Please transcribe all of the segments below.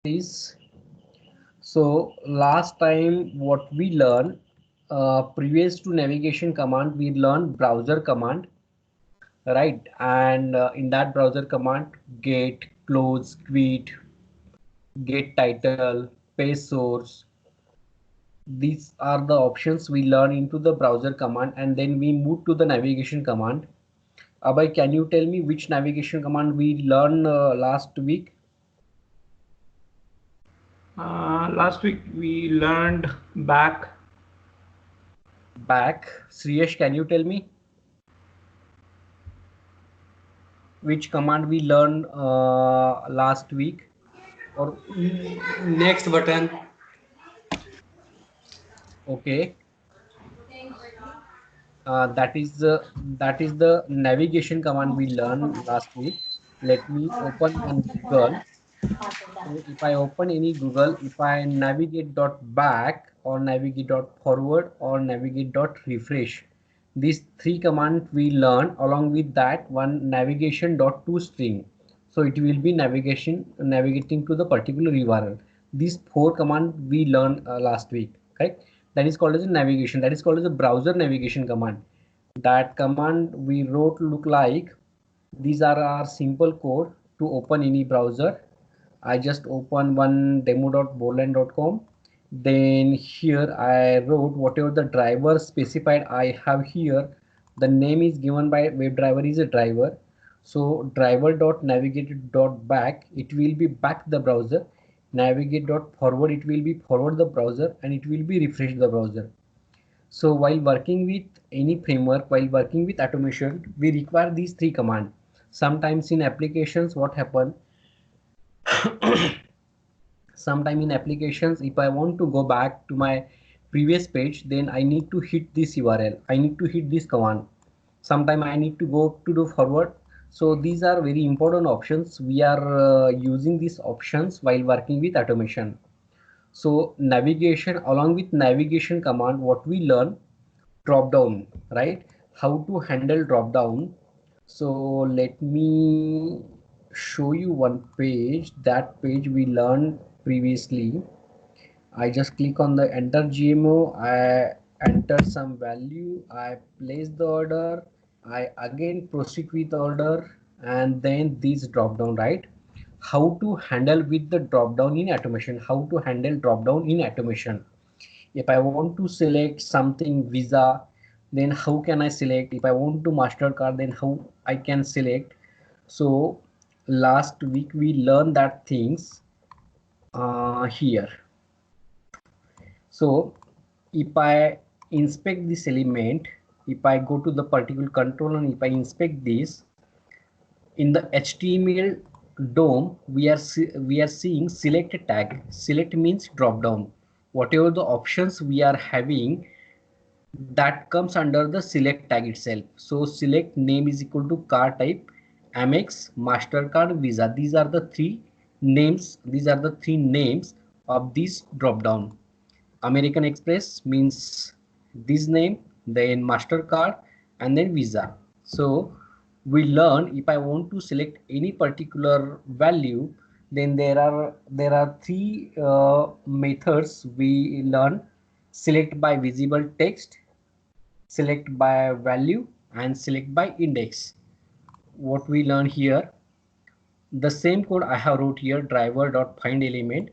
Is so last time what we learned, previous to navigation command we learned browser command, right? And in that browser command, get, close, quit, get title, page source, these are the options we learn into the browser command, and then we move to the navigation command. Abhay, can you tell me which navigation command we learned last week? Last week we learned back. Back. Sriyesh, can you tell me which command we learned last week? Or Next button. okay, that is the navigation command we learned last week. Let me open one Google. So if I open any Google, if I navigate dot back or navigate dot forward or navigate dot refresh, these three commands we learn, along with that one navigation dot to string. So it will be navigating to the particular URL. These four commands we learned last week, correct? That is called as a navigation. That is called as a browser navigation command. That command we wrote look like these are our simple code to open any browser. I just open one demo.borland.com. Then here I wrote whatever the driver specified I have here. The name is given by WebDriver is a driver. So driver.navigate.back, it will be back the browser. Navigate.forward, it will be forward the browser, and it will be refresh the browser. So while working with any framework, while working with automation, we require these three commands. Sometimes in applications, what happen? Sometime in applications, if I want to go back to my previous page, then I need to hit this URL. I need to hit this command. Sometime I need to go to the forward. So these are very important options. We are using these options while working with automation. So navigation, along with navigation command, what we learn, drop down, right? How to handle drop down. So let me show you one page. That page we learned previously. I just click on the enter GMO, I enter some value, I place the order, I again proceed with order, and then this drop down, right? How to handle with the drop down in automation, how to handle drop down in automation. If I want to select something Visa, then how can I select? If I want to MasterCard, then how I can select? So last week we learned that things here. So if I inspect this element, if I go to the particular control and if I inspect this, in the HTML DOM, we are seeing select tag. Select means drop down. Whatever the options we are having, that comes under the select tag itself. So select name is equal to card type, Amex, MasterCard, Visa. These are the three names. These are the three names of this drop down. American Express means this name, then MasterCard, and then Visa. So we learn if I want to select any particular value, then there are three methods we learn: select by visible text, select by value, and select by index. What we learn here, the same code I have wrote here, driver.findElement.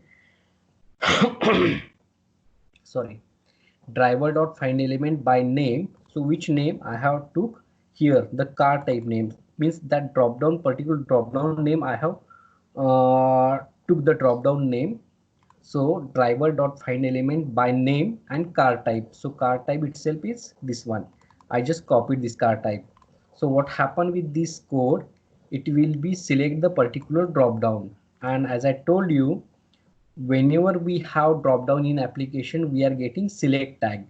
Sorry, driver.findElement by name. So which name I have took here, the car type name, means that drop down, particular drop down name I have took the drop down name. So driver.findElement by name and car type. So car type itself is this one. I just copied this car type. So what happened with this code, it will be select the particular drop down, and as I told you, whenever we have drop down in application, we are getting select tag.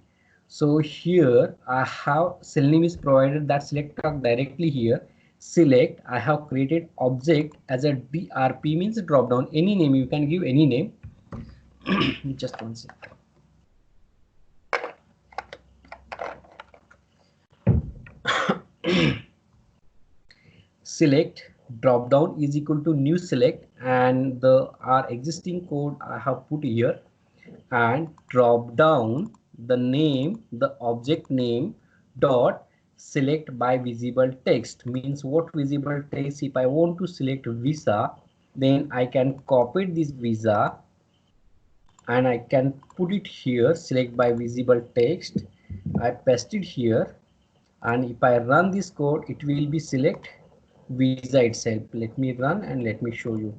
So here I have cell name is provided, that select tag directly here. Select, I have created object as a drp means drop down, any name you can give, any name. Just one second. Select drop down is equal to new select, and the our existing code I have put here, and drop down the name, the object name dot select by visible text means what visible text. If I want to select visa, then I can copy this visa and I can put it here, select by visible text. I paste it here, and if I run this code, it will be select visa itself. Let me run and let me show you.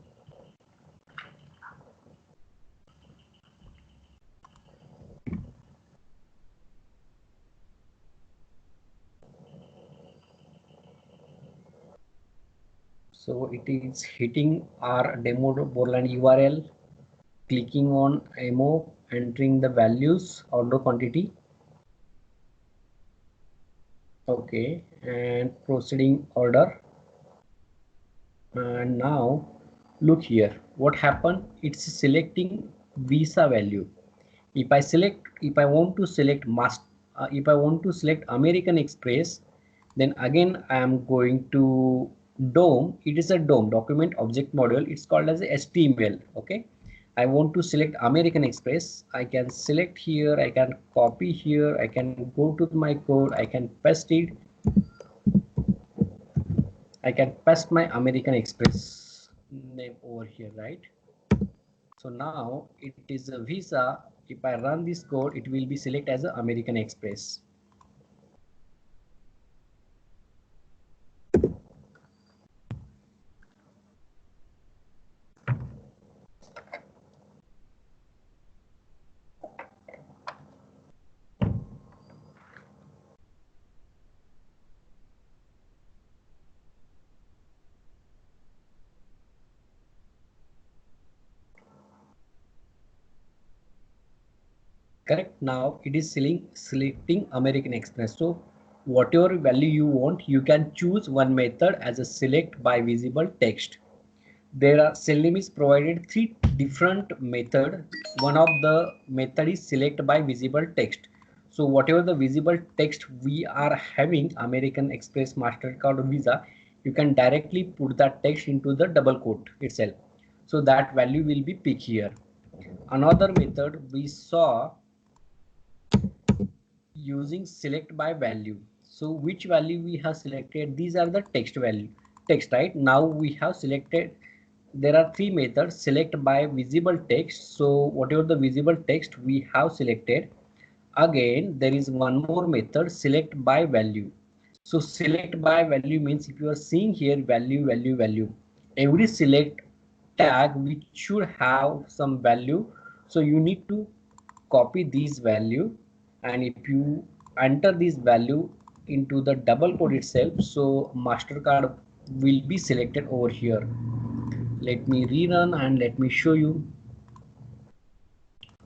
So it is hitting our demo Borland URL, clicking on MO, entering the values, order quantity. Okay, and proceeding order. And now look here, what happened? It's selecting visa value. If I want to select if I want to select American Express, then again I am going to DOM. It is a DOM, document object model. It's called as a HTML. Okay, I want to select American Express. I can select here, I can copy here, I can go to my code, I can paste it. I can paste my American Express name over here, right? So now it is a visa. If I run this code, it will be select as a American Express. Correct. Now it is selecting American Express. So whatever value you want, you can choose one method as a select by visible text. There are Selenium is provided three different method. One of the method is select by visible text. So whatever the visible text we are having, American Express, MasterCard or Visa, you can directly put that text into the double quote itself. So that value will be picked here. Another method we saw using select by value. So which value we have selected? These are the text value, text, right? Now we have selected, there are three methods, select by visible text. So whatever the visible text we have selected, again there is one more method, select by value. So select by value means if you are seeing here value, value, value, every select tag which should have some value, so you need to copy these value, and if you enter this value into the double quote itself, so MasterCard will be selected over here. Let me rerun and let me show you.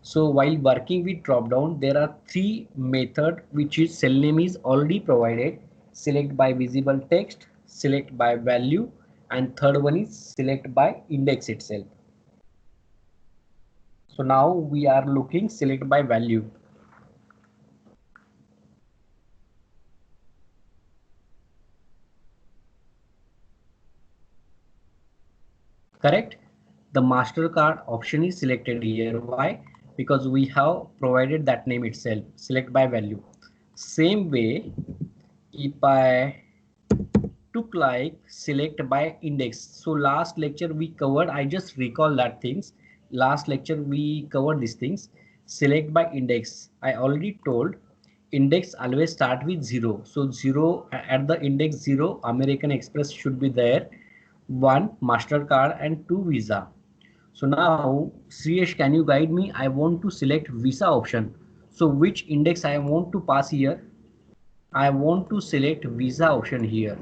So while working with drop down, there are three method which is Selenium is already provided: select by visible text, select by value, and third one is select by index itself. So now we are looking select by value. Correct? The MasterCard option is selected here. Why? Because we have provided that name itself, select by value. Same way, if I took like select by index. So last lecture we covered, I just recall that things. Last lecture we covered these things. Select by index. I already told index always start with 0. So 0 at the index 0, American Express should be there. 1 MasterCard and 2 Visa. So now Sriyesh, can you guide me? I want to select Visa option. So which index I want to pass here? I want to select Visa option here.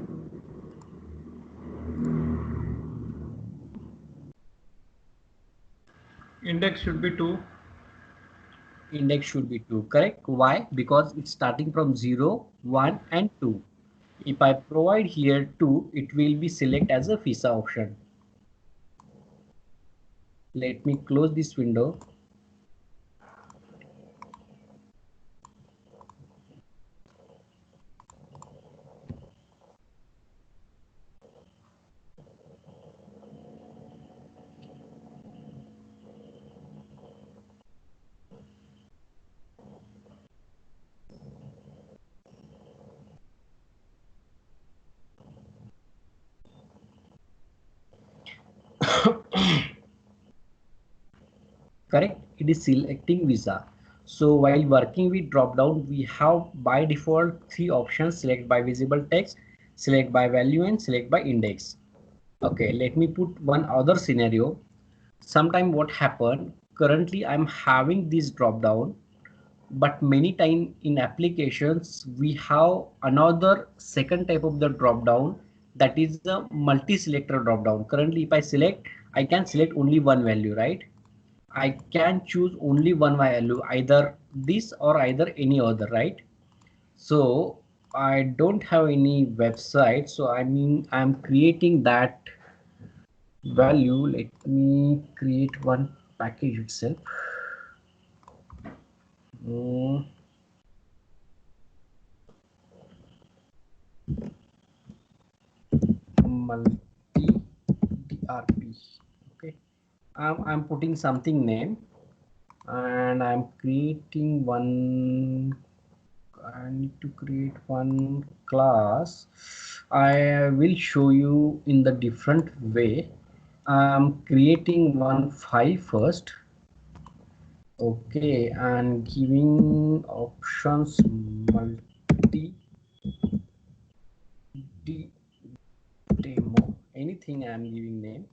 Index should be 2. Index should be 2. Correct? Why? Because it's starting from 0, 1 and 2. If I provide here 2, it will be select as a Visa option. Let me close this window. correct? It is selecting visa. So while working with drop down, we have by default three options: select by visible text, select by value, and select by index. Okay, let me put one other scenario. Sometime what happened, currently I'm having this drop down, but many time in applications we have another second type of the drop down, that is the multi selector drop down. Currently if I select, I can select only one value, right? I can choose only one value, either this or either any other, right? So I don't have any website, so I'm creating that value. Let me create one package itself. Mm, multi DRP. Okay, I'm putting something name, and I'm creating one. I need to create one class. I will show you in the different way. I'm creating one file first. Okay, and giving options multi demo, anything I'm giving name.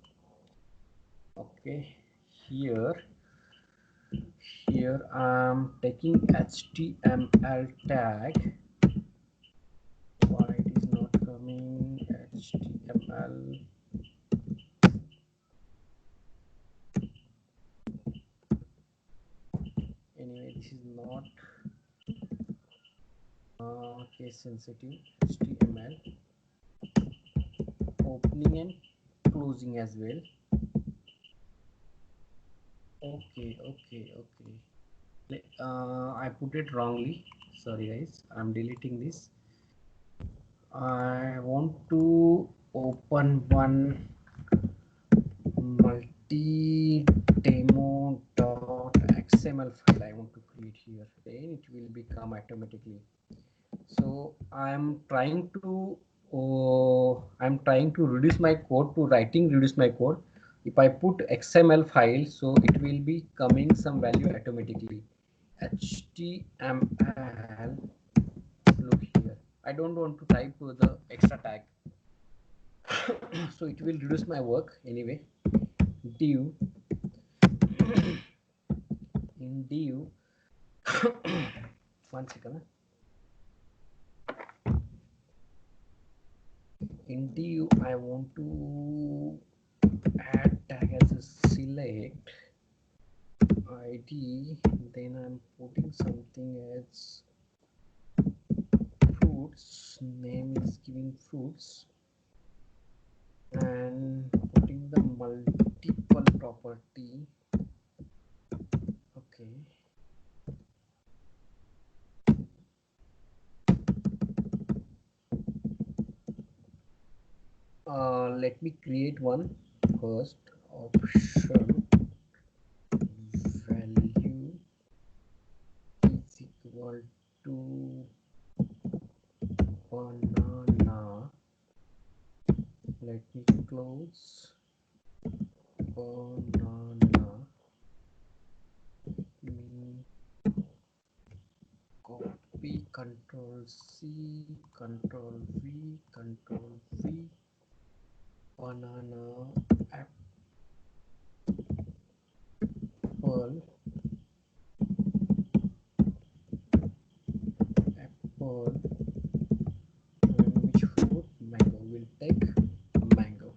Okay, here I'm taking HTML tag. Why it is not coming? HTML. Anyway, this is not case sensitive. HTML opening and closing as well. Okay. I put it wrongly. Sorry guys, I'm deleting this. I want to open one multi demo.xml file. I want to create here, then it will become automatically. So I'm trying to reduce my code to writing, reduce my code. If I put XML file, so it will be coming some value automatically. HTML, look here. I don't want to type the extra tag. So it will reduce my work anyway. Div in div. One second. In div, I want to add tag as a select ID, then I'm putting something as fruits, name is giving fruits, and putting the multiple property. Okay, let me create one first. Option value is equal to banana. Let me close banana. Copy, control C, control V, control V, banana, apple, apple, and which fruit? Mango. Will take mango.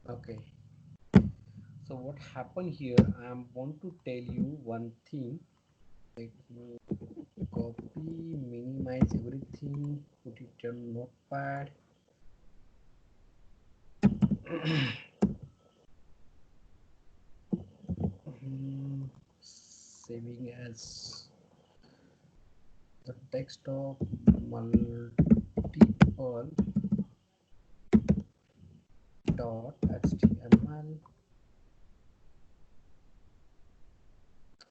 Okay, so what happened here, I want to tell you one thing. Let me copy, minimize everything, put it on notepad. Saving as the desktop multiple dot html.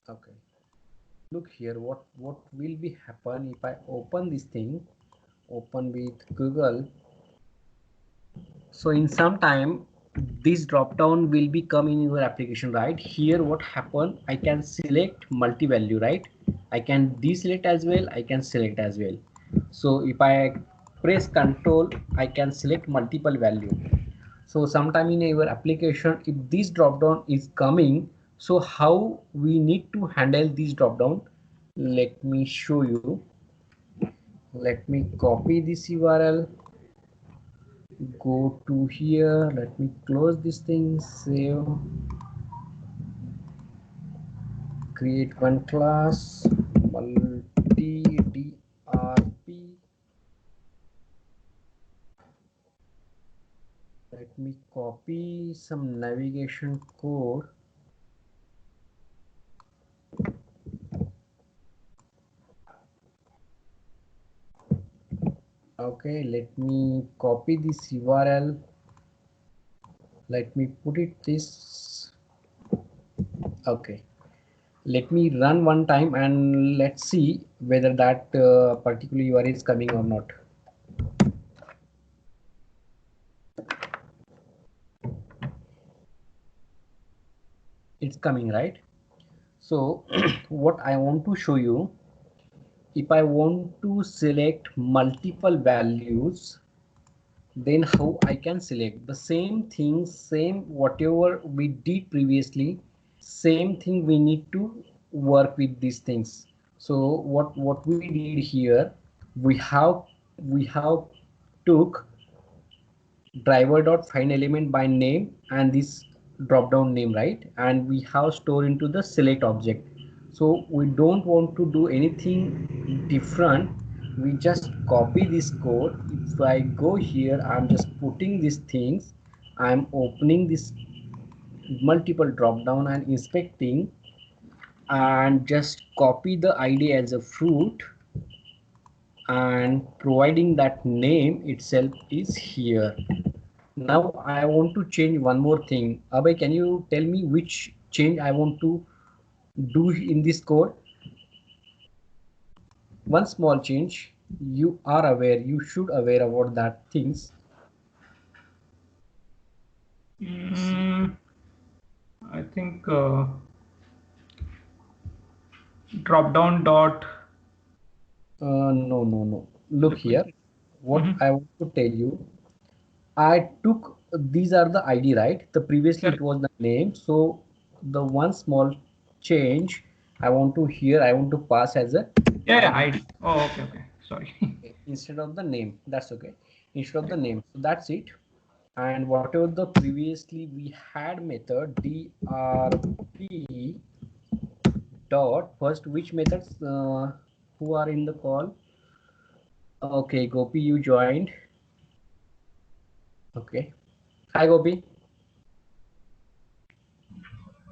Okay, look here, what will be happen if I open this thing, open with Google. So in some time this drop down will be come in your application, right? Here what happen, I can select multi-value, right? I can deselect as well, I can select as well. So if I press control, I can select multiple value. So sometime in your application, if this drop down is coming, so how we need to handle this drop down? Let me show you. Let me copy this URL, go to here, let me close this thing, save, create one class, multi drp. Let me copy some navigation code. Okay, let me copy this URL. Let me put it this. Okay, let me run one time and let's see whether that particular URL is coming or not. It's coming, right? So what I want to show you, if I want to select multiple values, then how I can select the same thing, same whatever we did previously, same thing we need to work with these things. So what we did here, we have took driver dot find element by name and this drop down name, right? And we have stored into the select object. So we don't want to do anything different. We just copy this code. If I go here, I'm just putting these things, I'm opening this multiple drop down and inspecting, and just copy the id as a fruit and providing that name itself is here. Now I want to change one more thing. Abhay, can you tell me which change I want to do in this code? One small change. You are aware, you should aware about that things. I think drop down dot. No. Look here. What I want to tell you, I took these are the ID, right? The previously it was the name. So the one small change I want to here, I want to pass as a ID. Oh, okay. Sorry. instead of the name. That's okay. Instead of the name. So that's it. And whatever the previously we had method drp dot first, which methods who are in the call? Okay, Gopi, you joined. Okay. Hi, Gopi.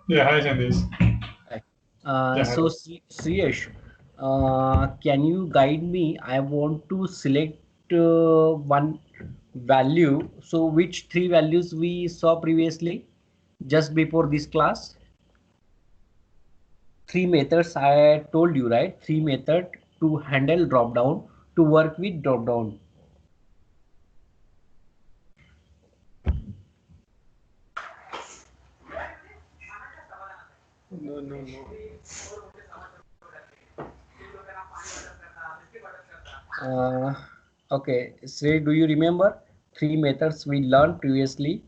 Yeah, hi Sandesh. Hi. Yeah, So Sriyesh, can you guide me? I want to select one value. So which three values we saw previously just before this class? Three methods I told you, right? Three method to handle drop down, to work with drop down. no. Okay, Sri, do you remember three methods we learned previously?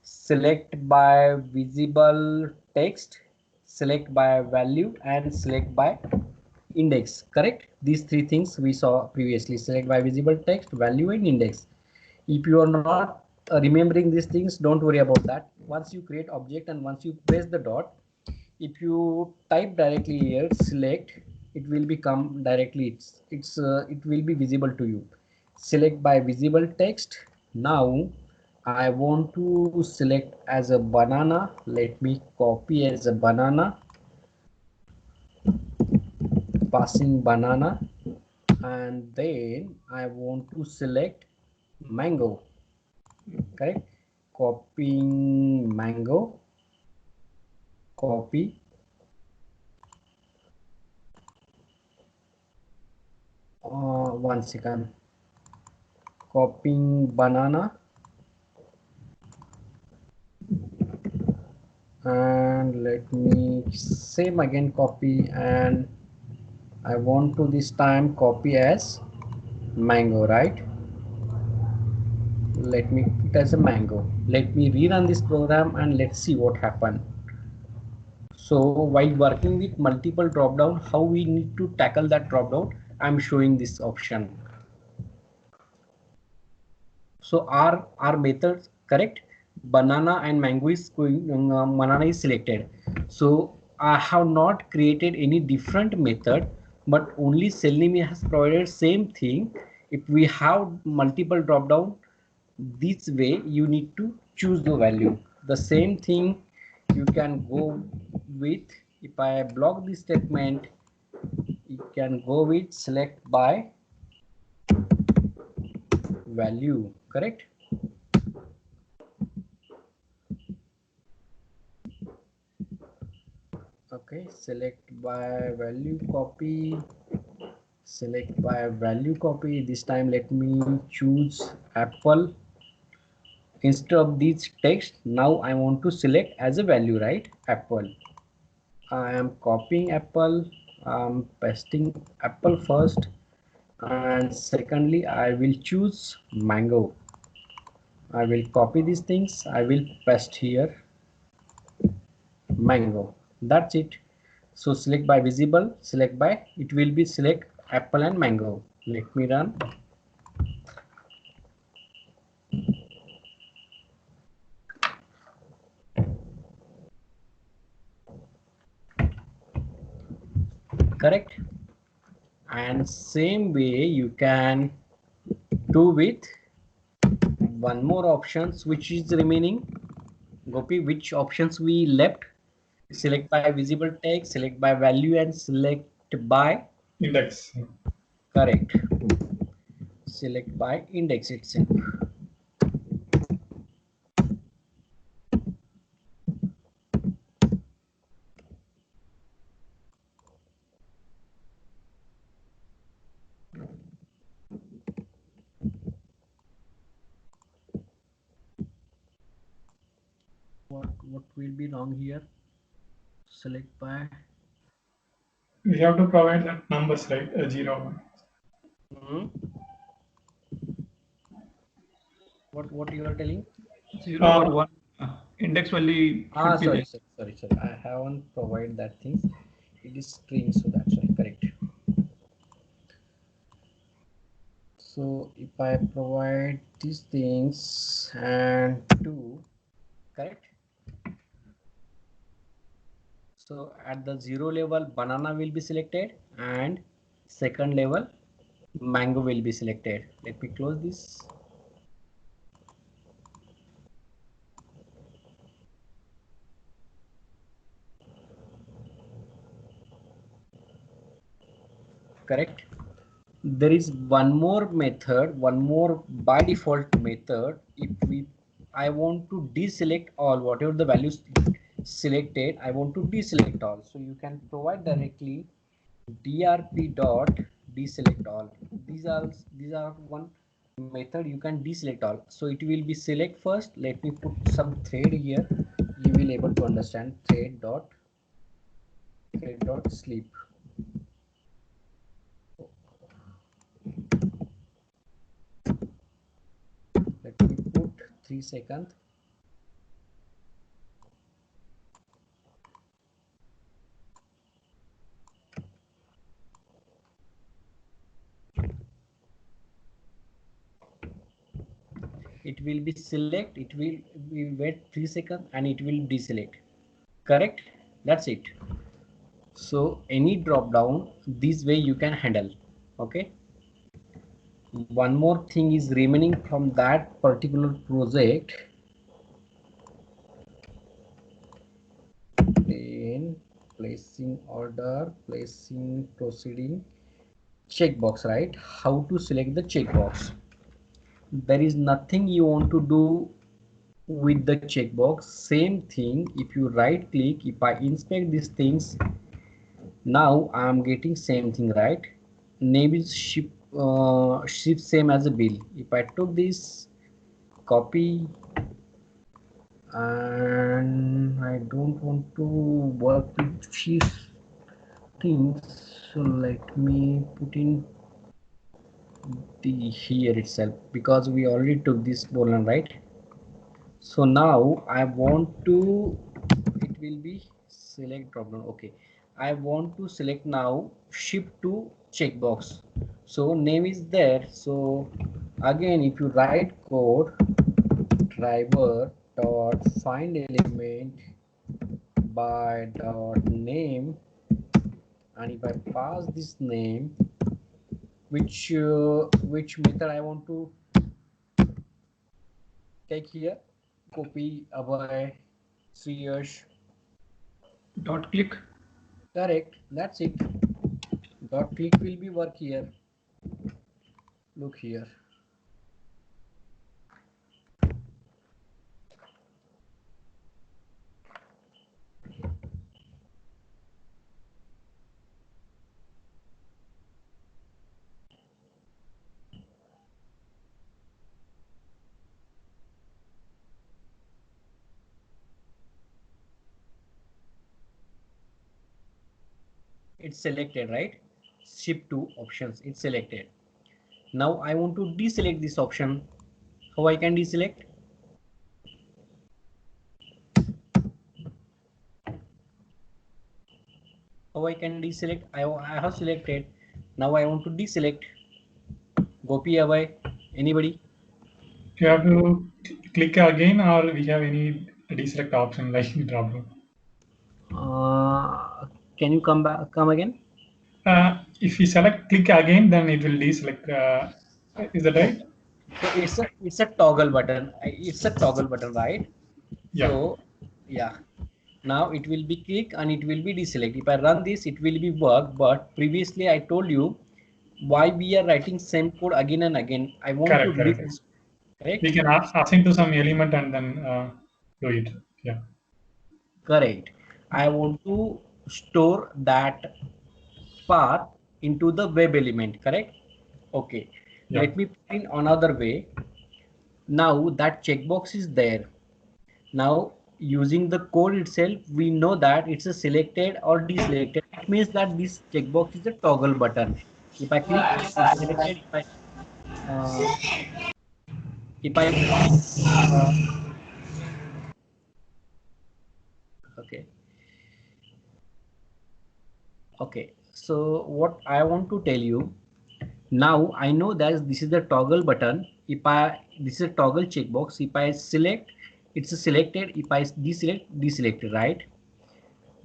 Select by visible text, select by value, and select by index. Correct? These three things we saw previously: select by visible text, value, and index. If you are not remembering these things, don't worry about that. Once you create object and once you press the dot, if you type directly here select, it will become directly, it will be visible to you. Select by visible text. Now I want to select as a banana. Let me copy as a banana, passing banana, and then I want to select mango. Correct? Copying mango, copy, 1 second, copying banana, and let me same again copy, and I want to this time copy as mango, right? Let me put as a mango. Let me rerun this program and let's see what happened. So while working with multiple drop down, how we need to tackle that drop down, I'm showing this option. So our methods correct, banana and mango is going, banana is selected. So I have not created any different method, but only Selenium has provided same thing. If we have multiple drop down, this way you need to choose the value. The same thing you can go with. If I block this statement, you can go with select by value, correct? Okay, select by value copy, select by value copy. This time let me choose apple instead of this text. Now I want to select as a value, right? Apple. I am copying apple, I'm pasting apple first, and secondly I will choose mango. I will copy these things, I will paste here mango. That's it. So select by visible, select by, it will be select apple and mango. Let me run. Correct. And same way you can do with one more options which is remaining. Gopi, which options we left? Select by visible text, select by value, and select by Index. correct. Select by index itself. What will be wrong here? Select by We have to provide that numbers, right? A 0, 1. what you are telling? 0 or 1 index value should be Sorry, there. sorry. I haven't provided that things. It is string, so that's why. Correct. So if I provide these things and 2, correct. So at the 0 level, banana will be selected, and second level, mango will be selected. Let me close this. Correct. There is one more method, one more by default method. If I want to deselect all, whatever the values selected, I want to deselect all. So you can provide directly drp dot deselect all. These are one method you can deselect all. So it will be select first. Let me put some thread here. You will able to understand thread dot sleep. Let me put 3 seconds. It will be select, it will be wait 3 seconds and it will deselect. Correct. That's it. So any drop down this way you can handle. Okay. One more thing is remaining from that particular project. Then placing order, placing proceeding, checkbox, right? How to select the checkbox. There is nothing you want to do with the checkbox. Same thing, if you right click, if I inspect these things, now I am getting same thing, right? Name is ship same as a bill. If I took this, copy, and I don't want to work with few things, so let me put in the here itself, because we already took this boolean, right? So now I want to, it will be select dropdown. Okay, I want to select now shift to checkbox. So name is there. So again, if you write code driver dot find element by dot name, and if I pass this name, which method I want to take here, copy Abhay, Sriyash. Dot click. Correct, that's it. Dot click will be work here. Look here. It's selected, right? Shift to options, it's selected. Now I want to deselect this option. How I can deselect? How I can deselect? I have selected. Now I want to deselect. Gopi, Abhay, anybody? You have to click again, or we have any deselect option like drop down. Can you come back? Come again? If we select click again, then it will deselect. Is that right? Okay. So it's a toggle button. It's a toggle button, right? Yeah. So yeah. Now it will be click and it will be deselect. If I run this, it will be work. But previously I told you why we are writing same code again and again. I want to Correct. read Correct. this, We correct? can assign to some element and then do it. Yeah. Correct. I want to store that path into the web element, correct? Okay. Yeah. Let me put in another way. Now that checkbox is there. Now using the code itself, we know that it's a selected or deselected. It means that this checkbox is a toggle button. If I click, it's selected. Uh, if I click, uh, okay, okay. So what I want to tell you now, I know that this is the toggle button. If I this is a toggle checkbox. If I select, it's a selected. If I deselect, deselected, right?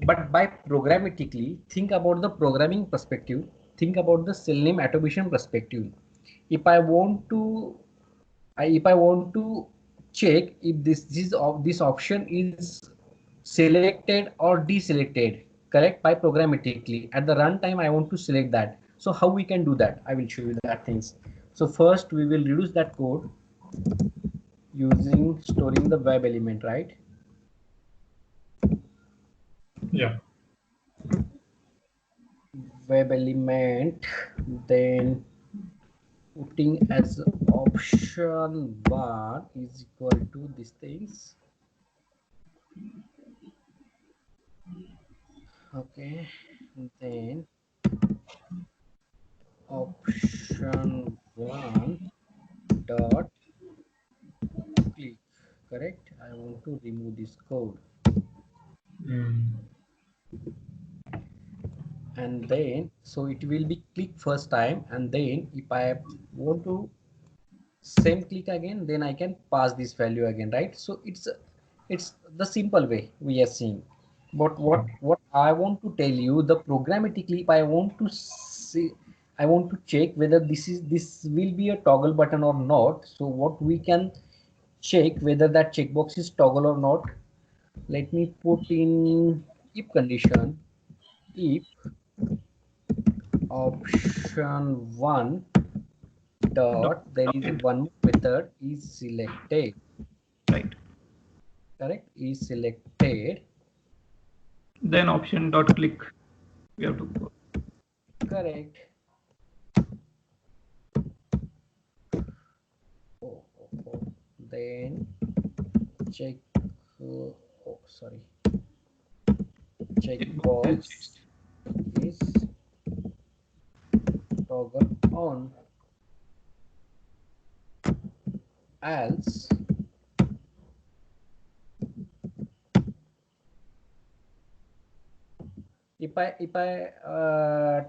But by programmatically, think about the programming perspective, think about the cell name attribution perspective. If I want to, if I want to check if this option is selected or deselected, correct? By programmatically, at the runtime, I want to select that. So how we can do that? I will show you that things. So first, we will reduce that code using storing the web element, right? Yeah. Web element, then putting as option bar is equal to these things. Okay, then option one dot click, correct? I want to remove this code, Mm. and then so it will be click first time, and then if I want to same click again, then I can pass this value again, right? So it's the simple way we are seeing. But what I want to tell you, the programmatically, if I want to see, I want to check whether this will be a toggle button or not. So what we can check whether that checkbox is toggle or not. Let me put in if condition, if option one Dot, dot, there dot is it. one method is selected, Right. correct, is selected, Then option dot click. We have to go. correct. Oh, oh, oh. Then check oh, sorry, checkbox is toggle on, else if I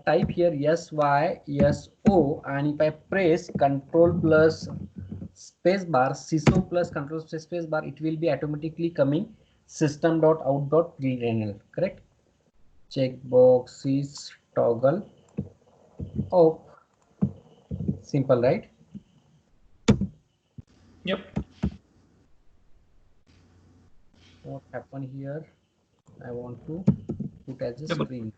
type here SYSO, and if I press Control plus space bar, CISO plus Control space bar, it will be automatically coming system.out.println, correct? Checkbox is toggle off. Simple, right? Yep. What happened here? I want to put as a Yep. screen,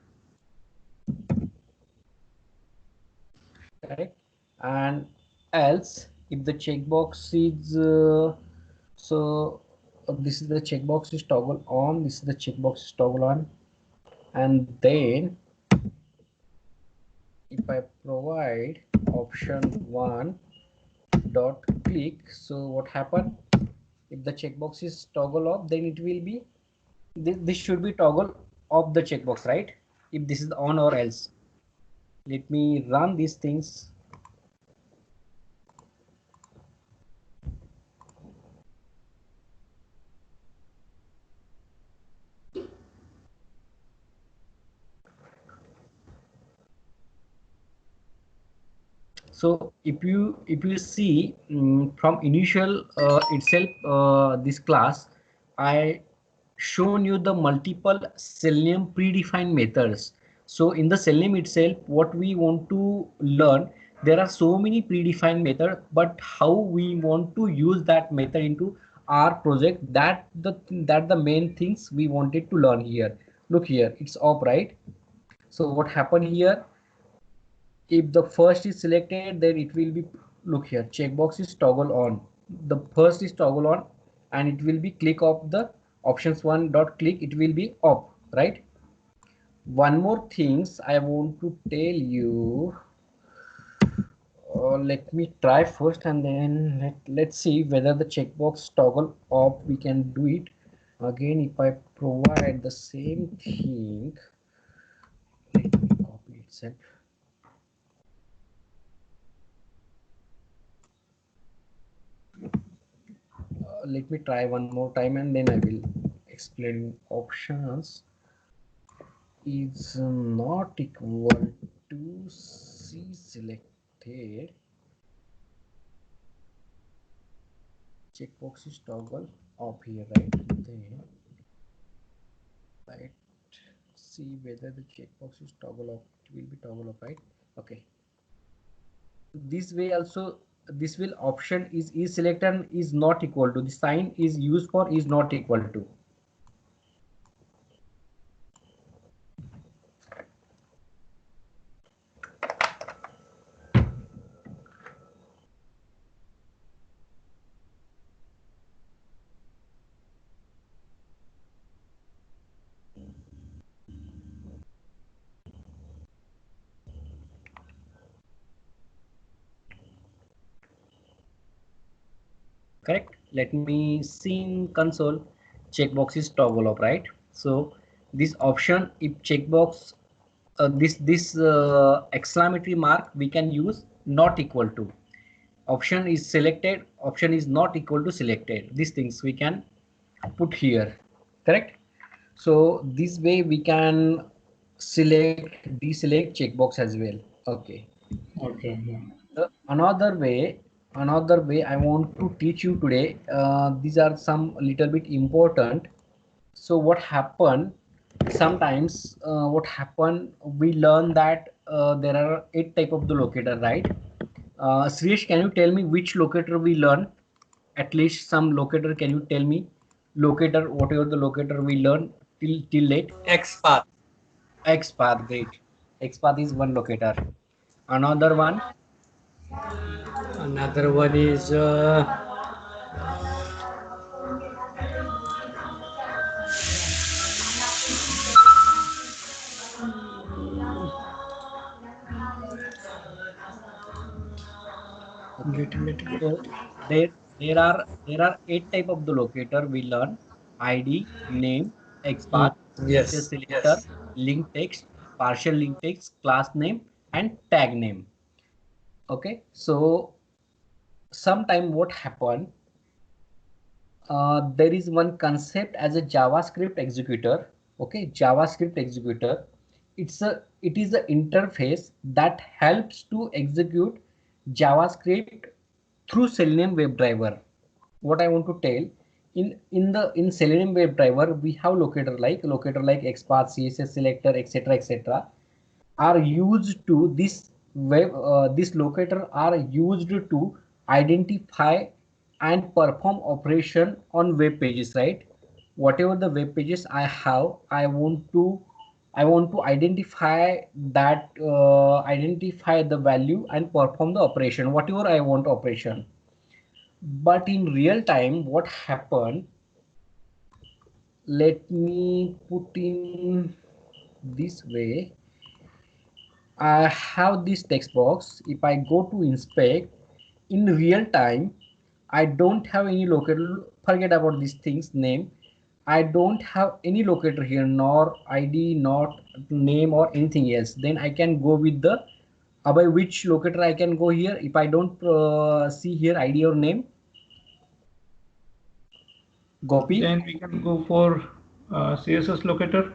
correct? And else, if the checkbox is this is the checkbox is toggle on, this is the checkbox is toggle on, and then if I provide option 1 dot click, so what happened? If the checkbox is toggle off, then it will be this should be toggle off the checkbox, right? If this is on or else. Let me run these things. So if you see from initial itself this class, I shown you the multiple Selenium predefined methods. So in the Selenium itself, what we want to learn, there are so many predefined methods, but how we want to use that method into our project, that the main things we wanted to learn here. Look here, it's up, right? So what happened here? If the first is selected, then it will be, look here, checkbox is toggle on, the first is toggle on, and it will be click off the options 1 dot click, it will be off, right? One more things I want to tell you, let me try first, and then let's see whether the checkbox toggle off we can do it. Again, if I provide the same thing, let me copy itself. Let me try one more time, and then I will explain. Options is not equal to C selected, checkbox is toggle off here, right? Then let's see whether the checkbox is toggle off, it will be toggle off, right? Okay, this way also, this will option is selected and is not equal to, the sign is used for is not equal to. Correct. Let me see in console, checkbox is toggle off, right? So this option, if checkbox this exclamatory mark, we can use not equal to, option is selected, option is not equal to selected, these things we can put here, correct? So this way we can select deselect checkbox as well. Okay. Okay. Yeah. Another way I want to teach you today, these are some little bit important. So what happened sometimes, what happened, we learn that there are 8 type of the locator, right? Srish, can you tell me which locator we learn? At least some locator, can you tell me locator, whatever the locator we learn till date? XPath. XPath, great. XPath is one locator. Another one, Another one is okay. So there there are 8 type of the locator we learn. ID, name, XPath, Yes. CSS selector, link text, partial link text, class name, and tag name. Okay, so sometime what happened, there is one concept as a JavaScript executor. Okay, JavaScript executor. It is an interface that helps to execute JavaScript through Selenium WebDriver. What I want to tell, in Selenium WebDriver we have locator like XPath, CSS selector, etc. are used to this locator are used to identify and perform operation on web pages, right? Whatever the web pages I have, I want to identify that identify the value and perform the operation, whatever I want operation. But in real time, what happened, let me put in this way. I have this text box. If I go to inspect, in real time, I don't have any locator. Forget about these things, name. I don't have any locator here, nor ID, not name or anything else. Then I can go with the by which locator I can go here. If I don't see here ID or name, Gopi. Then we can go for CSS locator.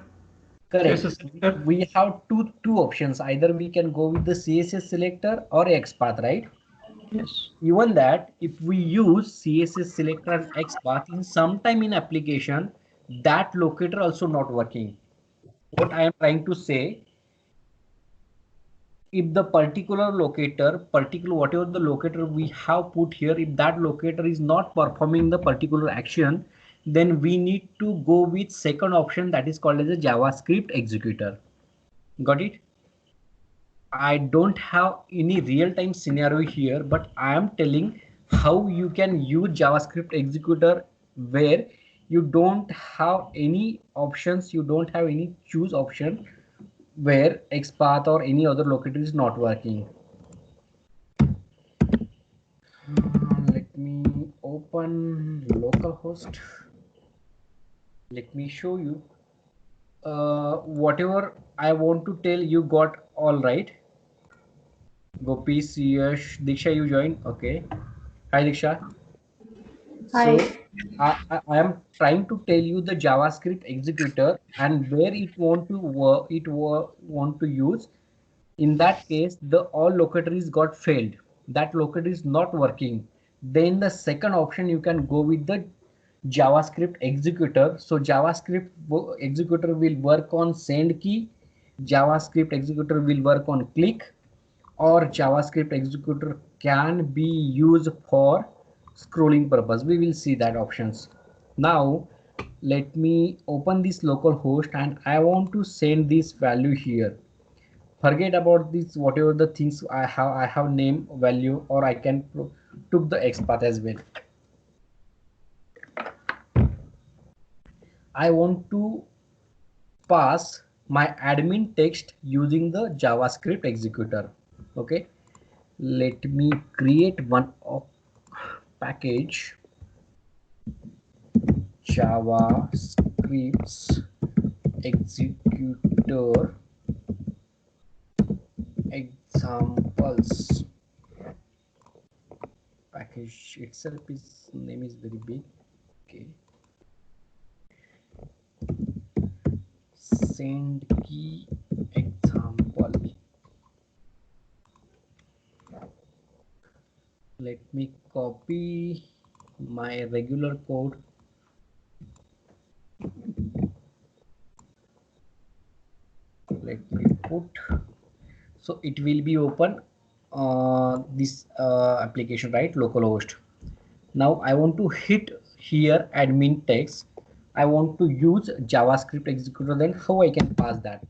Correct. CSS selector. We have two options. Either we can go with the CSS selector or XPath, right? Yes. Even that, if we use CSS selector and XPath in sometime in application, that locator also not working. What I am trying to say, if the particular locator, whatever the locator we have put here, if that locator is not performing the particular action, then we need to go with second option, that is called as a JavaScript executor. Got it? I don't have any real-time scenario here, but I am telling how you can use JavaScript executor where you don't have any options, you don't have any choose option where XPath or any other locator is not working. Let me open localhost. Let me show you. Whatever I want to tell you got all right. Gopi, Yash, Diksha, you joined. Okay. Hi, Diksha. Hi. So I am trying to tell you the JavaScript executor and where it want to work, want to use. In that case, the all locators got failed. That locator is not working. Then the second option you can go with the JavaScript executor. So JavaScript executor will work on send key. JavaScript executor will work on click, or JavaScript executor can be used for scrolling purpose. We will see that options. Now let me open this local host and I want to send this value here. Forget about this, whatever the things I have name, value, or I can took the XPath as well. I want to pass my admin text using the JavaScript executor. Okay, let me create one package, JavaScript executor examples. Package itself is name is very big. Okay, send key example. Let me copy my regular code. Let me put, so it will be open this application, right? Localhost. Now I want to hit here admin text. I want to use JavaScript executor. Then how I can pass that?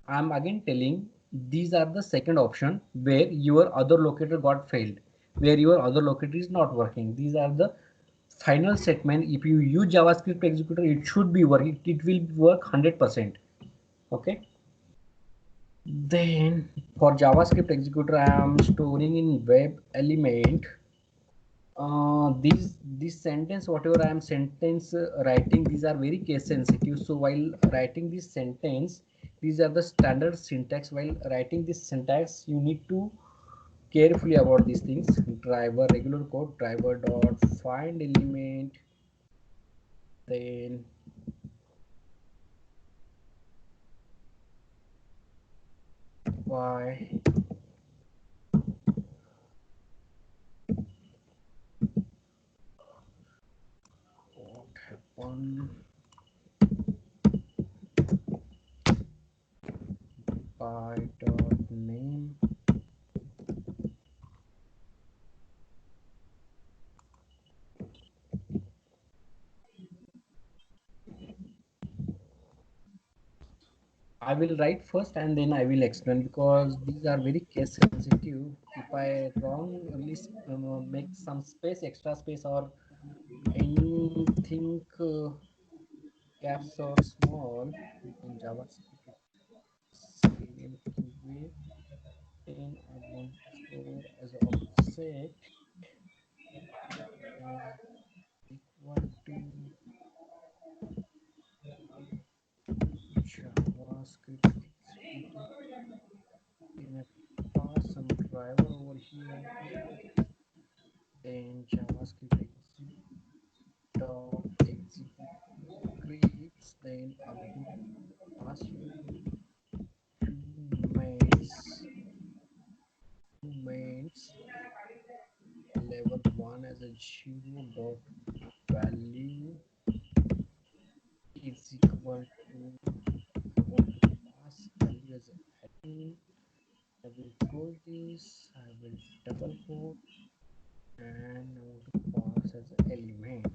I'm again telling these are the second option where your other locator got failed, where your other locator is not working. These are the final statement. If you use JavaScript executor, it should be working. It will work 100%. Okay. Then for JavaScript executor, I am storing in web element. This sentence, whatever I am sentence writing, these are very case sensitive. So while writing this sentence, these are the standard syntax. While writing this syntax, you need to carefully about these things. Driver, regular code, driver dot find element, then why what happened by dot name. I will write first and then I will explain because these are very case sensitive. If I wrongly make some space, extra space or anything caps or small in JavaScript, serial keyword, then I want to store as object and equal to JavaScript executor. Then I pass some driver over here. Then JavaScript dot execute scripts. Then I'm going to pass you two mains level 1 as a 0 dot value is equal to, I want to pass value as admin. I will close this, I will double quote, and I want to pass as an element.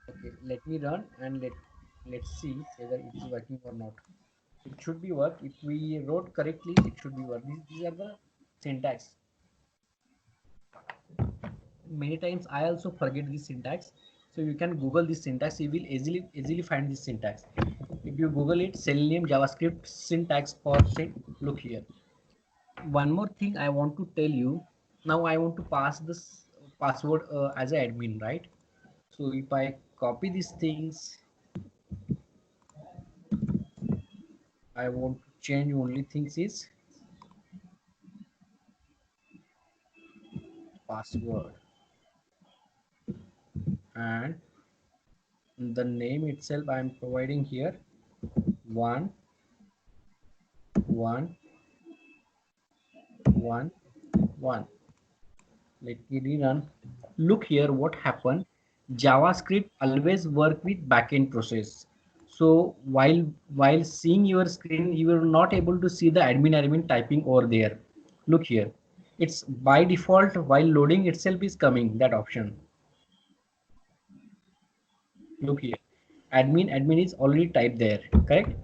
Okay, let me run and let's see whether it is working or not. It should be work. If we wrote correctly, it should be work. These are the syntax. Many times I also forget this syntax, so you can Google this syntax. You will easily find this syntax. If you Google it, Selenium JavaScript syntax for sync, look here. One more thing I want to tell you. Now I want to pass this password as an admin, right? So if I copy these things, I want to change only things is password and the name itself I am providing here 1 1 1 1. Let me rerun. Look here what happened. JavaScript always work with backend process. So while seeing your screen, you are not able to see the admin typing over there. Look here. It's by default while loading itself is coming that option. Look here. Admin is already typed there, correct?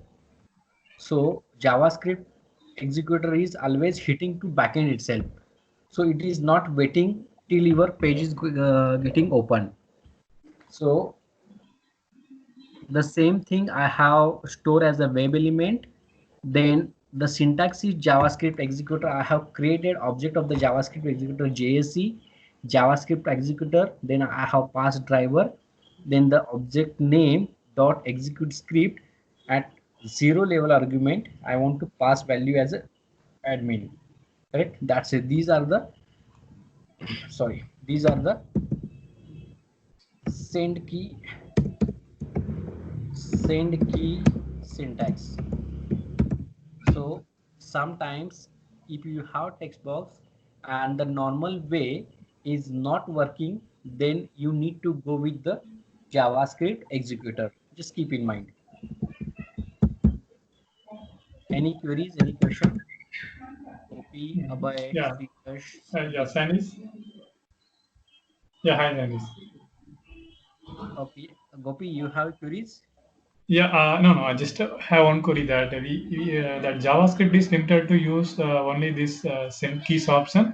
So JavaScript executor is always hitting to backend itself. So it is not waiting till your page is getting open. So the same thing I have stored as a web element. Then the syntax is JavaScript executor. I have created object of the JavaScript executor JSE, JavaScript executor. Then I have passed driver. Then the object name dot execute script at 0 level argument. I want to pass value as a admin. Correct. That's it. These are the send key syntax. So sometimes if you have text box and the normal way is not working, then you need to go with the JavaScript executor. Just keep in mind. Any queries, any question? Gopi, Abhay, Yeah. Srikash, Yeah, Sanis. Yeah, hi, Sanis. okay. Gopi, you have queries? Yeah, no. I just have one query that that JavaScript is limited to use only this send keys option,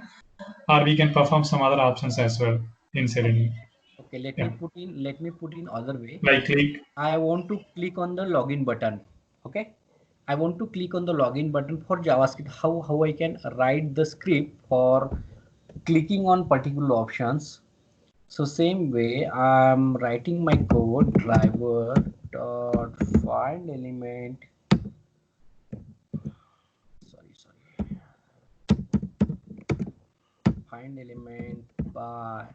or we can perform some other options as well in Selenium. Okay, let Yeah, me put in other way. like click. I want to click on the login button. Okay. I want to click on the login button for JavaScript. How I can write the script for clicking on particular options. So same way I'm writing my code driver dot find element. Sorry. Find element by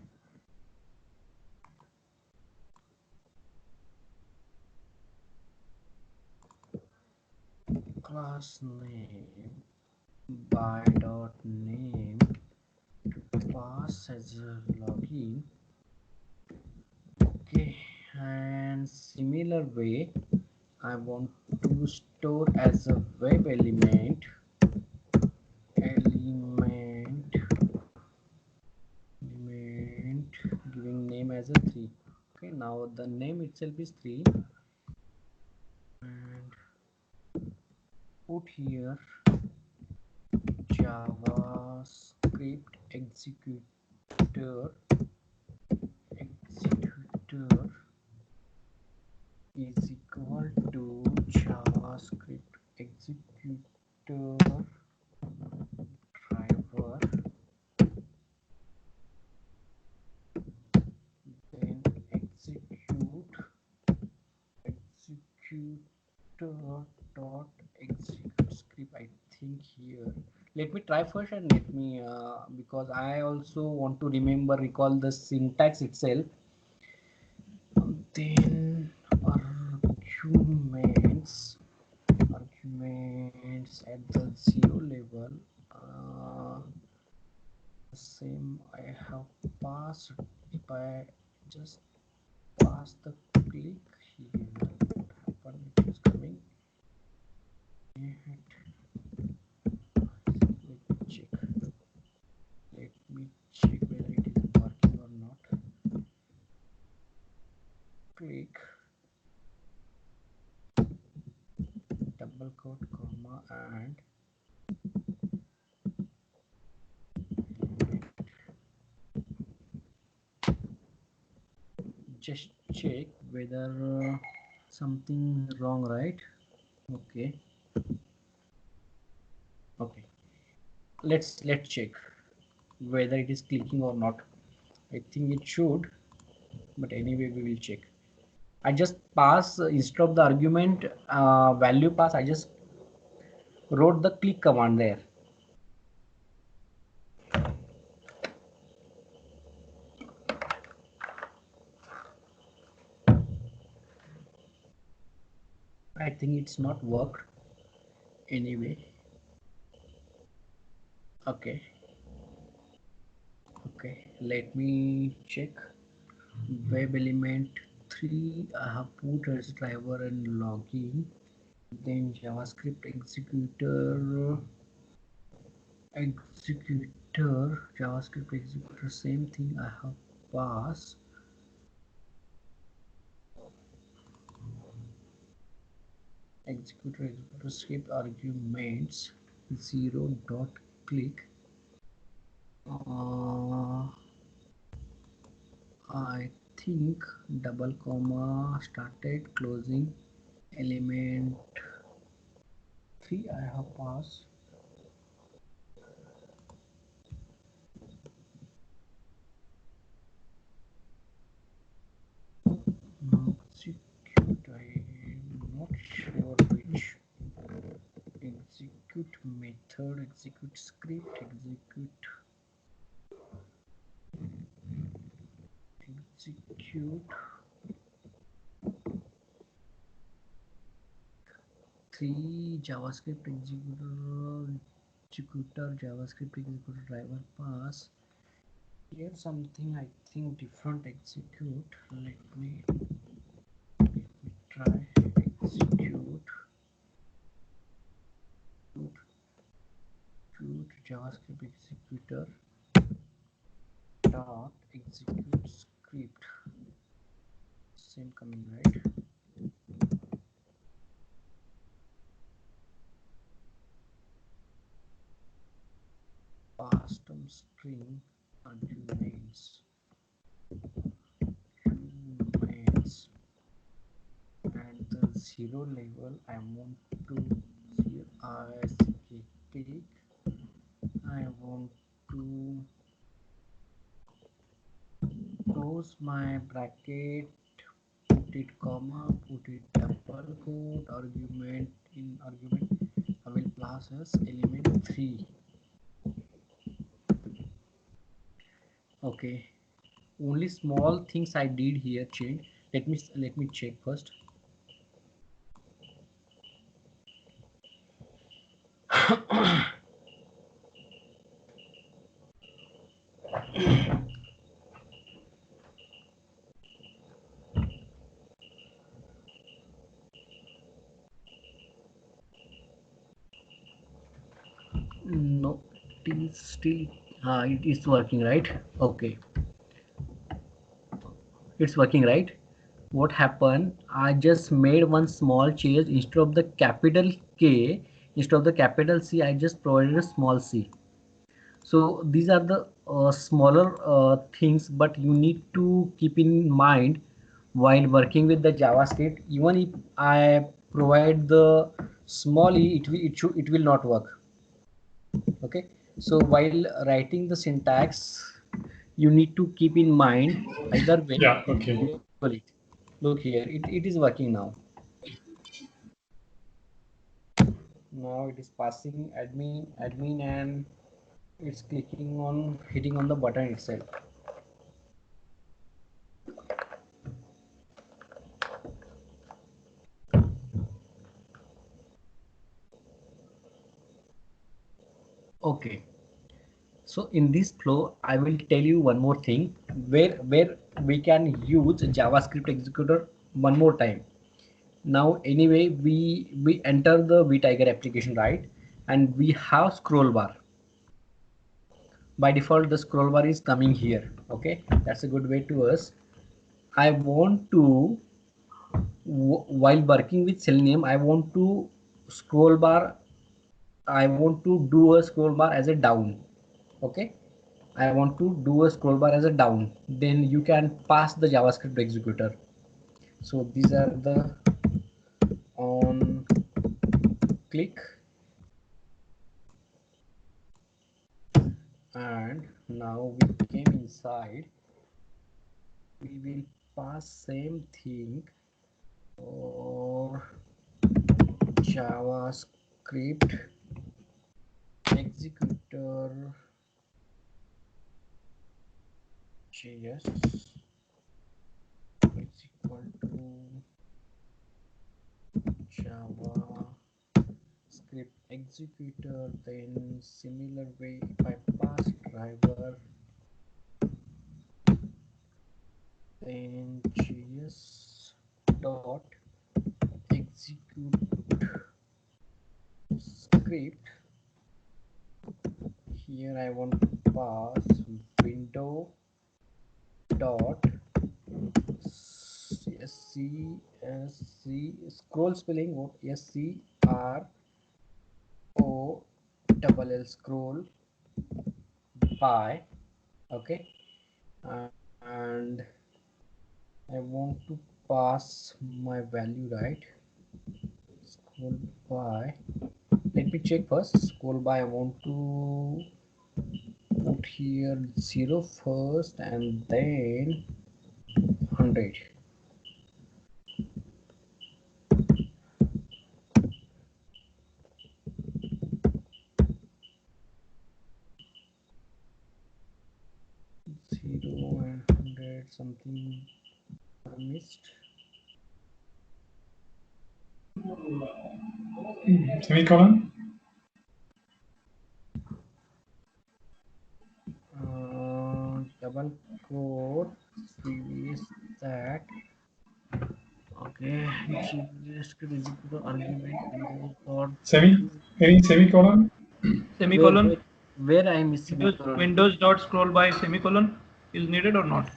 class name by dot name pass as a login. Okay, and similar way I want to store as a web element giving name as a 3. Okay, now the name itself is 3 and put here JavaScript executor is equal to JavaScript executor driver, then executor dot execute script. I think here let me try first and let me because I also want to recall the syntax itself. Then arguments at the 0 level, same I have passed. If I just pass the click here, what happen, it is coming. Let me check whether it is working or not. Click double quote comma and just check whether something wrong, right? Okay, let's check whether it is clicking or not. I think it should, but anyway we will check. I just pass instead of the argument value pass, I just wrote the click command there. I think it's not worked anyway. Okay, let me check. Web element 3 I have put as driver and login, then JavaScript JavaScript executor, same thing I have passed. Executor script arguments 0 dot click. I think double comma started closing element 3 I have passed. Execute, I am not sure which execute method, execute script, execute 3 JavaScript executor JavaScript executor driver pass. Here something I think different execute. Let me try execute JavaScript executor dot execute script. Same coming, right? Custom string arguments and the 0 level I want to I click. I want to close my bracket, put it comma, put it double quote, argument in argument. I will pass as element 3. Okay. Only small things I did here change. Let me check first. No, it is working, right? Okay, it's working, right? What happened? I just made one small change. Instead of the capital K, instead of the capital C, I just provided a small c. So these are the smaller things, but you need to keep in mind while working with the JavaScript. Even if I provide the small e, it will not work. Okay, so while writing the syntax, you need to keep in mind either way. Yeah, okay. Enable it. Look here, it is working now. Now it is passing admin, and it's clicking on hitting on the button itself. Okay, so in this flow I will tell you one more thing where we can use JavaScript executor one more time. Now anyway, we enter the vTiger application, right? And we have scroll bar. By default the scroll bar is coming here. Okay, that's a good way to us. I want to, while working with Selenium, I want to scroll bar, I want to do a scroll bar as a down. Okay, I want to do a scroll bar as a down, then you can pass the JavaScript executor. So these are the on click, and now we came inside. We will pass same thing or JavaScript executor JS is equal to JavaScript executor. Then similar way, if I pass driver, then JS dot execute script. Here I want to pass window dot SC scroll spelling what SCROLL scroll by. Okay, and I want to pass my value, right? Scroll by, let me check first. Scroll by, I want to put here 0 first and then 100. Zero and 100, something I missed. Semicolon. Double quote previous that. Okay, JavaScript is equal to argument windows dot Any semicolon? Semicolon. where I am missing Windows dot scroll by semicolon is needed or not?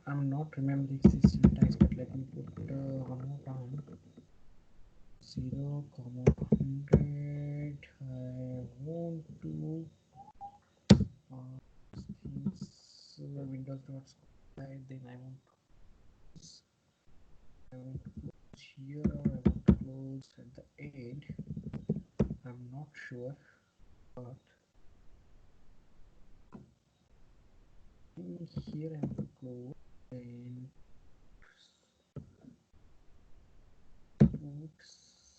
I'm not remembering this syntax, but let me put one more time. 0, 100. I want to things Windows dot scroll by, then I want I want to close here or I want to close at the end. I'm not sure, but here I want to close and put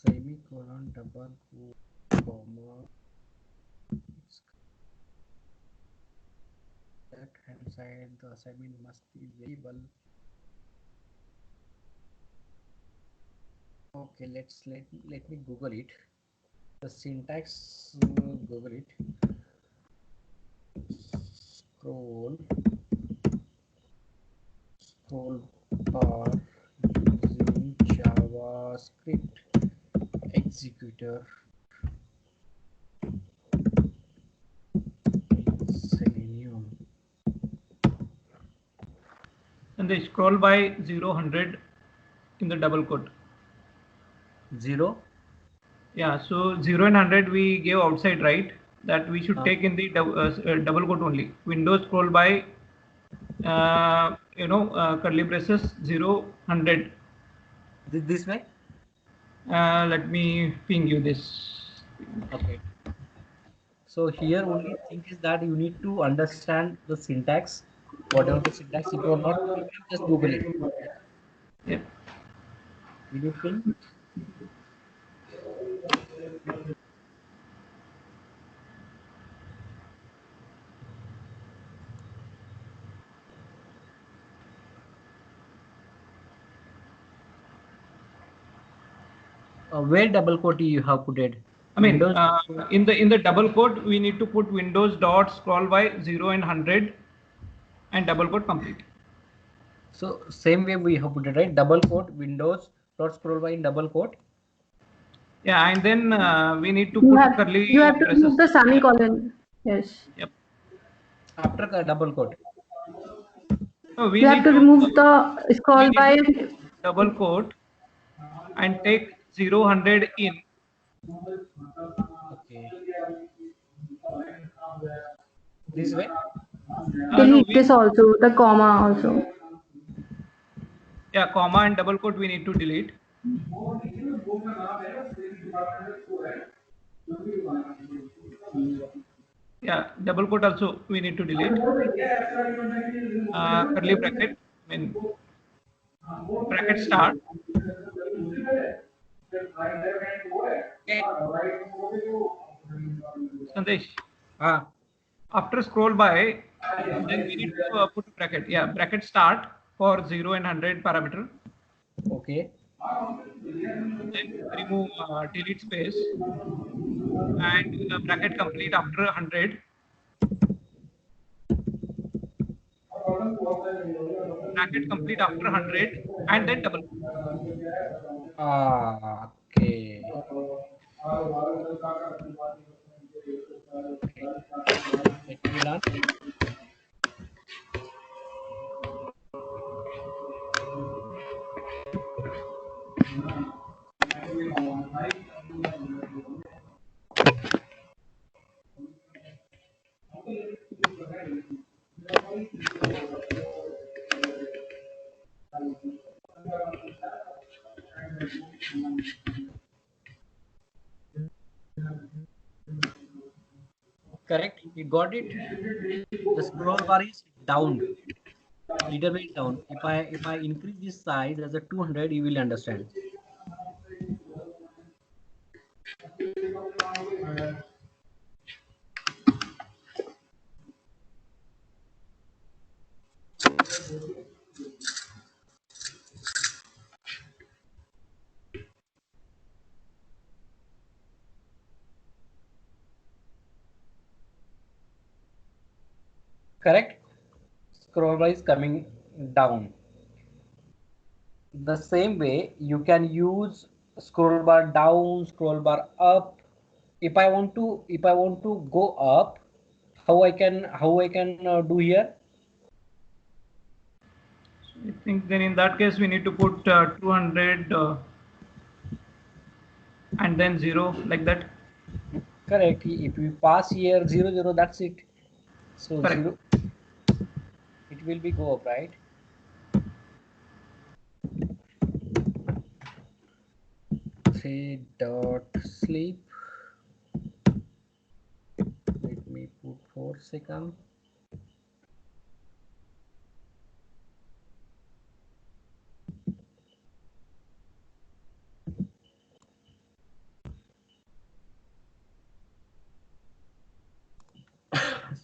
semicolon double quote comma. Left hand side the assignment must be variable. Okay, let me Google it. The syntax, Google it. Scroll bar using JavaScript executor in Selenium. And they scroll by 0, 100 in the double quote. 0? Yeah, so 0 and 100 we gave outside, right? That we should take in the double quote only. Windows scroll by, curly braces 0, 100. This way? Let me ping you this. Okay. So here only thing is that you need to understand the syntax, whatever the syntax. If you are not, you can just Google it. Yeah. Will you ping? Where double quote you have put it? I mean, Windows. in the double quote, we need to put Windows dot scroll by 0 and 100 and double quote complete. So same way we have put it, right? Double quote Windows dot scroll by in double quote. Yeah, and then we need to put curly you have to braces. remove the semicolon. Yes. Yep. After the double quote. No, we You need have to remove the scroll by double quote and take 0, 100 in. Okay. This way. delete this also, the comma also. Yeah, comma and double quote we need to delete. Yeah, double quote also we need to delete. Curly bracket, I mean bracket start. Sandesh. After scroll by, then we need to put a bracket. Yeah, bracket start for 0 and 100 parameter. Okay. Then remove delete space and bracket complete after 100. Bracket complete after 100 and then double. Okay. Okay. Let me run. Correct. You got it. The scroll bar is down. Little bit down. If I increase this size as a 200, you will understand. Correct. Scroll bar is coming down. The same way you can use scroll bar down, scroll bar up. If I want to go up, how I can do here? I think then in that case we need to put 200 and then 0 like that. Correct. If we pass here 0 0, that's it. So Correct. 0, it will be go up, right? say dot sleep. Let me put 4 seconds.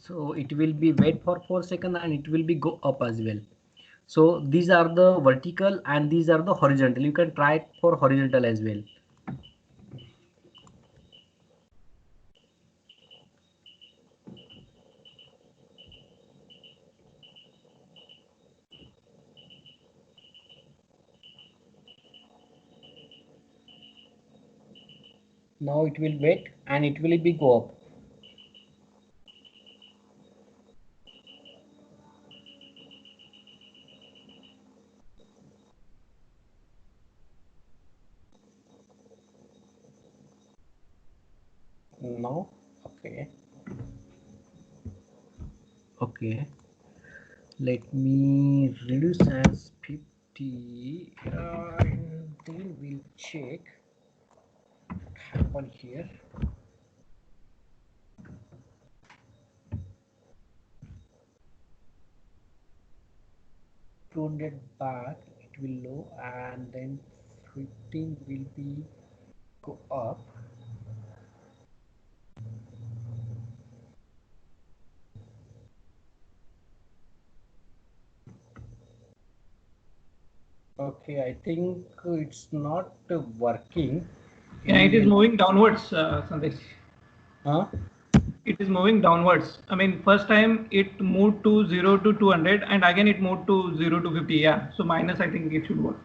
So it will be wait for 4 seconds and it will be go up as well. So these are the vertical and these are the horizontal. You can try it for horizontal as well. Now it will wait and it will be go up. No, okay. Okay, let me reduce as 50 and then we'll check what happened here. 200 back it will low and then 15 will be go up. Okay, I think it's not working. Yeah, it is moving downwards, Sandesh. Huh? It is moving downwards. I mean, first time it moved to 0 to 200 and again it moved to 0 to 50. Yeah, so minus, I think it should work.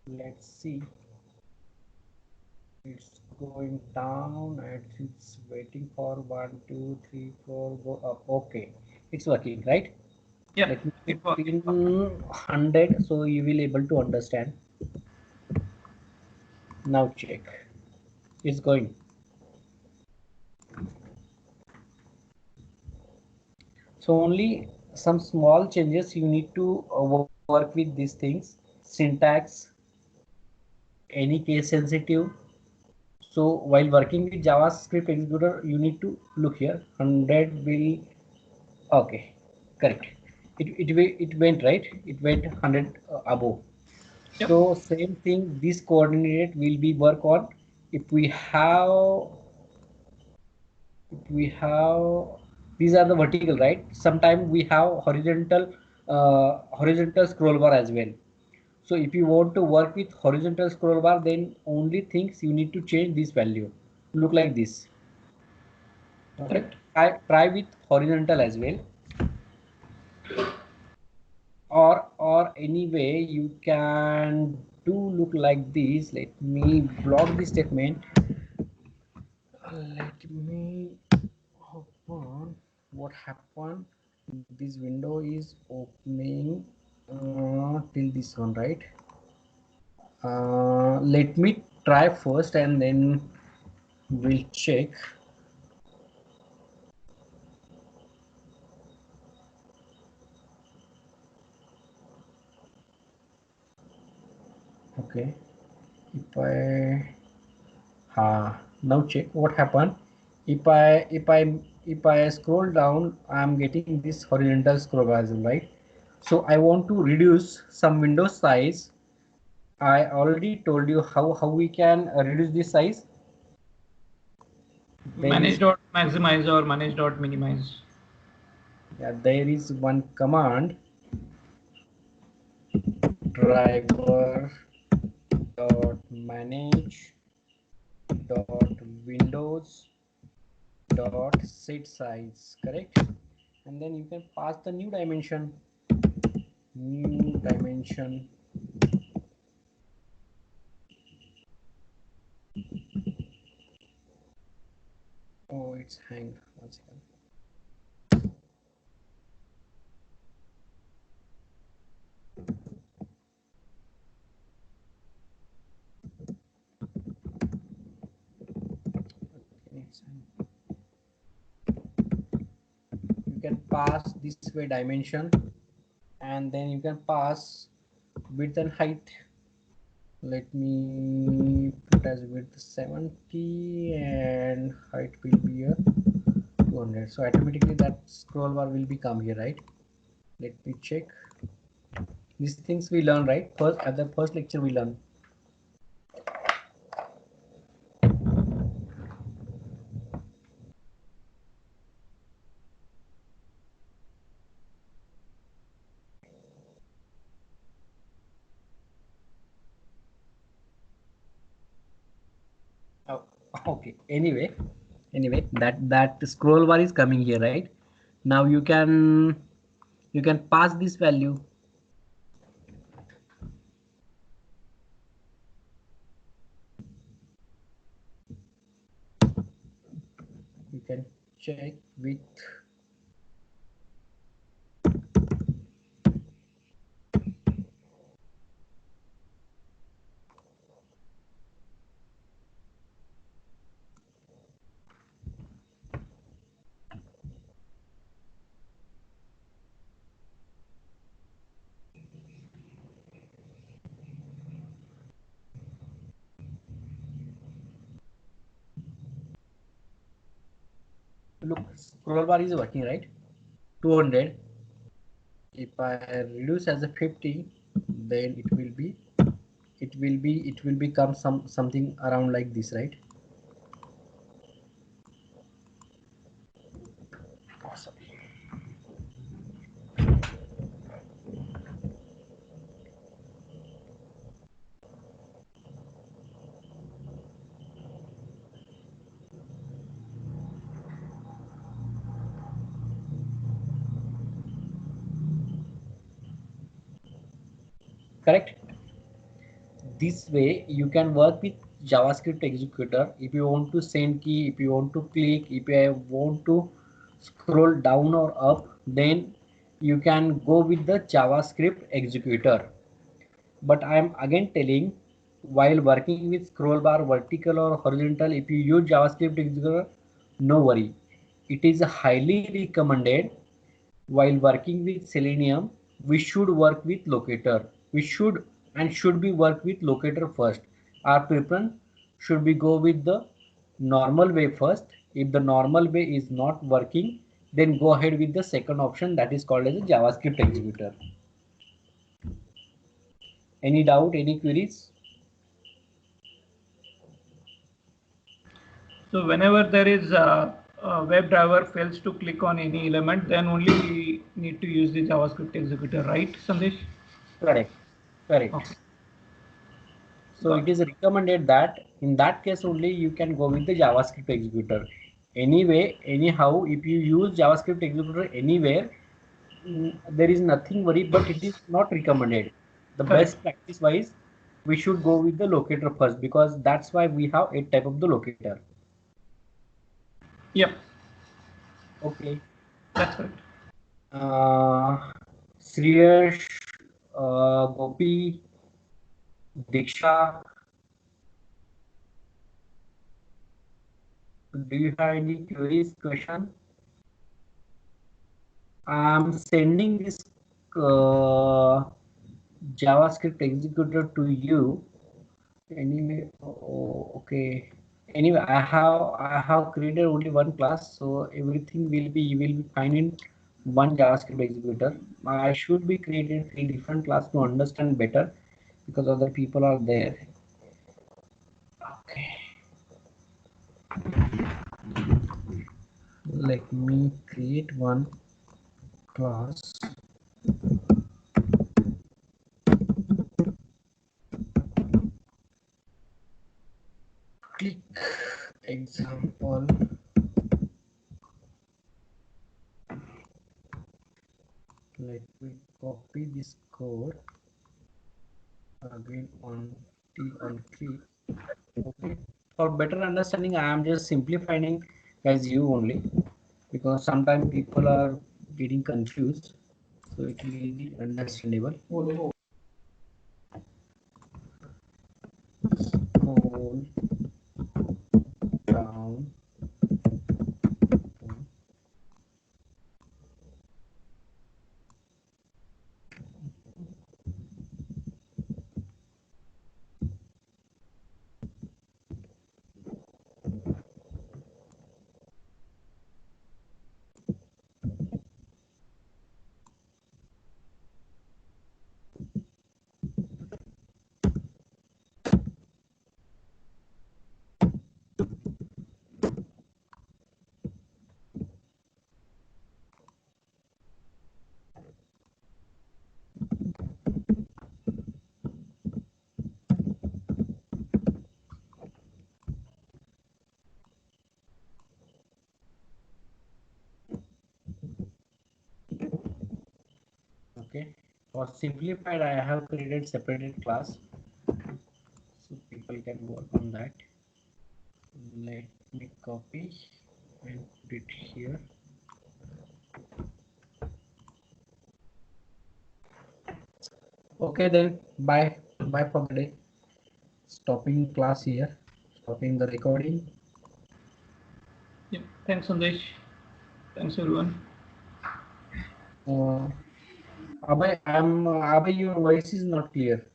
Let's see. It's going down and it's waiting for 1, 2, 3, 4, go up. Okay, it's working, right? Yeah, Let me it put works. in 100 so you will able to understand. Now check. It's going. So only some small changes you need to work with these things. Syntax, any case sensitive. So while working with JavaScript executor, you need to look here. 100 will okay, correct. It went right. It went 100 above. Yep. So same thing. This coordinate will be work on if we have these are the vertical, right? Sometimes we have horizontal scroll bar as well. So if you want to work with horizontal scroll bar, then only things you need to change this value. Look like this. Okay. Correct. Try with horizontal as well. Or anyway you can do look like this. Let me block this statement. Let me open what happened. This window is opening till this one, right? Let me try first and then we'll check. Okay, if now check what happened. If I scroll down, I'm getting this horizontal scroll bar, right? So I want to reduce some window size. I already told you how we can reduce this size. There Manage is dot maximize or manage dot minimize. there is one command, driver dot manage dot windows dot set size, correct? And then you can pass the new dimension. Oh, it's hanged. 1 second. can pass this way dimension, and then you can pass width and height. Let me put as width 70 and height will be a 200. So automatically that scroll bar will become here, right? Let me check. These things we learn, right? First, at the first lecture we learn. Oh, okay. Anyway, that scroll bar is coming here, right? Now you can pass this value. You can check with look, scroll bar is working, right? 200. If I reduce as a 50, then it will become something around like this, right? Awesome. Correct. This way you can work with JavaScript executor. If you want to send key, if you want to click, if you want to scroll down or up, then you can go with the JavaScript executor. But I am again telling, while working with scroll bar vertical or horizontal, if you use JavaScript executor, no worry. It is highly recommended while working with Selenium, we should work with locator. We should be work with locator first. Our preference should be go with the normal way first. If the normal way is not working, then go ahead with the second option, that is called as a JavaScript executor. Any doubt, any queries? So whenever there is a WebDriver fails to click on any element, then only we need to use the JavaScript executor, right, Sandesh? Correct. Correct. Okay. So it is recommended that in that case only you can go with the JavaScript executor. Anyway, anyhow, if you use JavaScript executor anywhere, there is nothing worry, but it is not recommended. The best practice wise, we should go with the locator first, because that's why we have 8 type of the locator. Yep. Okay. That's correct. Sriyash, Gopi, Diksha, do you have any queries, question? I'm sending this JavaScript executor to you. Anyway, oh, okay. Anyway, I have created only one class, so everything will be fine in one JavaScript executor. I should be creating 3 different classes to understand better, because other people are there. Okay. Let me create one class. Click example. Let me copy this code again on click. Okay. For better understanding, I am just simplifying as you only, because sometimes people are getting confused, so it will be understandable. Scroll down. Okay. For simplified, I have created separated class, so people can work on that. Let me copy and put it here. Okay, then bye for the day. Stopping class here, stopping the recording. Yeah. Thanks, Sandesh. Thanks, everyone. Abhay, your voice is not clear.